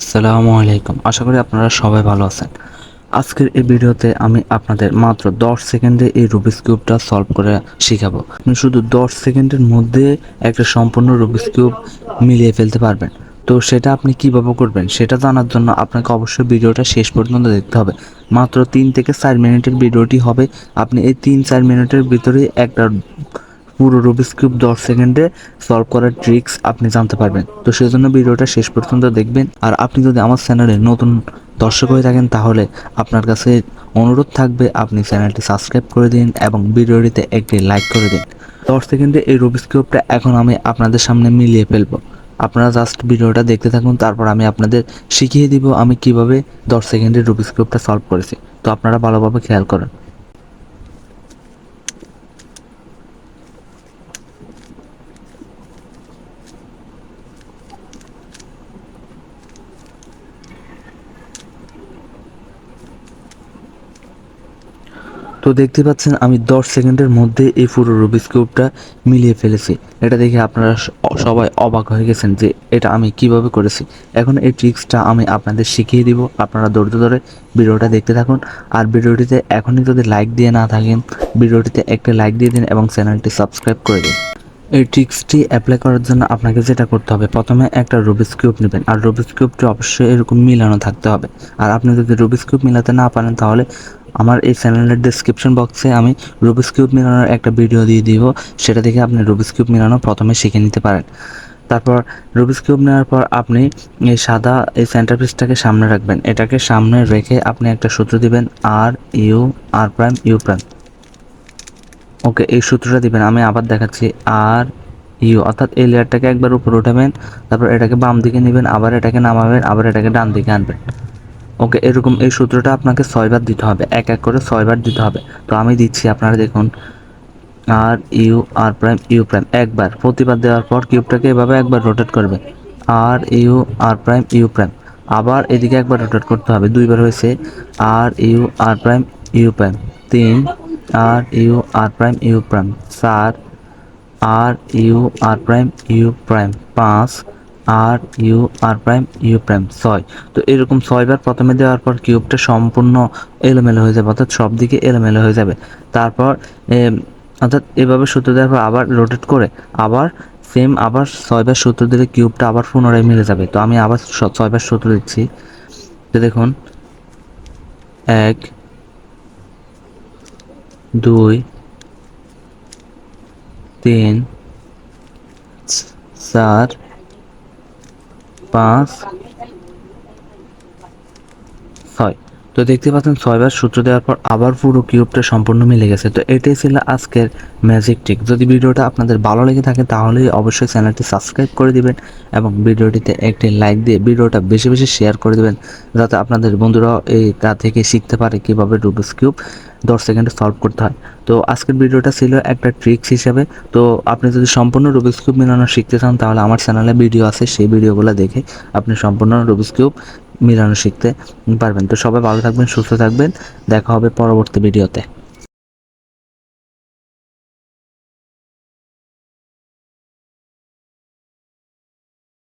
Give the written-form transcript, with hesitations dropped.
আসসালামু আলাইকুম। আশা করি আপনারা সবাই ভালো আছেন। আজকের এই ভিডিওতে আমি আপনাদের মাত্র 10 সেকেন্ডে এই রুবিক্স কিউবটা সলভ করে শিখাবো। আপনি শুধু 10 সেকেন্ডের মধ্যে একটা সম্পূর্ণ রুবিক্স কিউব মিলিয়ে ফেলতে পারবেন। তো সেটা আপনি কিভাবে করবেন সেটা জানার জন্য আপনাকে অবশ্যই ভিডিওটা শেষ পর্যন্ত দেখতে হবে। মাত্র 3 থেকে 4 মিনিটের ভিডিওটি হবে। আপনি এই 3-4 মিনিটের ভিতরেই একটা পুরো রুবিক্স কিউব 10 সেকেন্ডে সলভ করার ট্রিক্স আপনি জানতে পারবেন। তো সেই জন্য ভিডিওটা শেষ পর্যন্ত দেখবেন। আর আপনি যদি আমার চ্যানেলে নতুন দর্শক হয়ে থাকেন তাহলে আপনার কাছে অনুরোধ থাকবে আপনি চ্যানেলটি সাবস্ক্রাইব করে দিন এবং ভিডিওটিতে একটি লাইক করে দিন। 10 সেকেন্ডে এই রুবিক্স কিউবটা এখন আমি আপনাদের সামনে মিলিয়ে ফেলবো। আপনারা জাস্ট ভিডিওটা দেখতে থাকুন, তারপর আমি আপনাদের শিখিয়ে দিব আমি কিভাবে 10 সেকেন্ডে রুবিক্স কিউবটা সলভ করেছি। তো আপনারা ভালোভাবে খেয়াল করেন। তো দেখতে পাচ্ছেন আমি 10 সেকেন্ডের মধ্যে এই পুরো রুবিক্স কিউবটা মিলিয়ে ফেলেছি। এটা দেখে আপনারা সবাই অবাক হয়ে গেছেন যে এটা আমি কিভাবে করেছি। এখন এই ট্রিক্সটা আমি আপনাদের শিখিয়ে দিব। আপনারা ধৈর্য ধরে ভিডিওটা দেখতে থাকুন। আর ভিডিওটিতে এখনই যদি লাইক দিয়ে না থাকেন, ভিডিওটিতে একটা লাইক দিয়ে দিন এবং চ্যানেলটি সাবস্ক্রাইব করে দিন। এই ট্রিক্সটি অ্যাপ্লাই করার জন্য আপনাকে যেটা করতে হবে, প্রথমে একটা রুবিক্স কিউব নেবেন আর রুবিক্স কিউবটি অবশ্যই এরকম মিলানো থাকতে হবে। আর আপনি যদি রুবিক্স কিউব মিলাতে না পারেন তাহলে আমার এই চ্যানেলের ডেসক্রিপশন বক্সে আমি রুবিক্স কিউব মিলানোর একটা ভিডিও দিয়ে দিব, সেটা দেখে আপনি রুবিক্স কিউব মিলানো প্রথমে শিখে নিতে পারেন। তারপর রুবিক্স কিউব নেওয়ার পর আপনি এই সাদা এই সেন্টার পিসটাকে সামনে রাখবেন। এটাকে সামনে রেখে আপনি একটা সূত্র দিবেন R U R prime U prime. Okay, এই সূত্রটা দিবেন। আমি আবার দেখাচ্ছি আর ইউ, অর্থাৎ এই লেয়ারটাকে একবার উপরে উঠাবেন, তারপর এটাকে বাম দিকে নেবেন, আবার এটাকে নামাবেন, আবার এটাকে ডান দিকে আনবেন। ওকে, এরকম এই সূত্রটা আপনাকে 6বার দিতে হবে, এক এক করে 6বার দিতে হবে। তো আমি দিচ্ছি, আপনারা দেখুন। R U R prime U prime একবার, প্রতিবার দেওয়ার পর কিউবটাকে এভাবে একবার রোটেট করবে। R U R prime U prime, আবার এদিকে একবার রোটেট করতে হবে, দুইবার হয়েছে। R U R prime U prime 3, R U R prime U prime 4, R U R prime U prime 5, R U R prime U prime 6। তো এরকম 6বার প্রথমে দেওয়ার পর কিউবটা সম্পূর্ণ এলোমেলো হয়ে যাবে, অর্থাৎ সব দিকে এলোমেলো হয়ে যাবে। তারপর অর্থাৎ এভাবে সূত্র দেওয়ার পর আবার রোটেট করে আবার সেম আবার 6বার সূত্র দিলে কিউবটা আবার পুনরায় মিলে যাবে। তো আমি আবার 6বার সূত্র দিচ্ছি। তো দেখুন, 1, 2, 3, 4, 5, 6। তো দেখতে পাচ্ছেন 6বার সূত্র দেওয়ার পর আবার পুরো কিউবটা সম্পূর্ণ মিলে গেছে। তো এটাই ছিল আজকের ম্যাজিক ট্রিক। যদি ভিডিওটা আপনাদের ভালো লেগে থাকে তাহলে অবশ্যই চ্যানেলটি সাবস্ক্রাইব করে দিবেন এবং ভিডিওটিতে একটি লাইক দিয়ে ভিডিওটা বেশি বেশি শেয়ার করে দিবেন, যাতে আপনাদের বন্ধুরাও এই তা থেকে শিখতে পারে কীভাবে রুবিক্স কিউব 10 সেকেন্ডে সলভ করতে হয়। তো আজকের ভিডিওটা ছিল একটা ট্রিক্স হিসেবে। তো আপনি যদি সম্পূর্ণ রুবিক্স কিউব মিলানো শিখতে চান তাহলে আমার চ্যানেলে ভিডিও আছে, সেই ভিডিওগুলো দেখে আপনি সম্পূর্ণ রুবিক্স কিউব মিলানো শিখতে পারবেন। তো সবাই ভালো থাকবেন, সুস্থ থাকবেন, দেখা হবে পরবর্তী ভিডিওতে।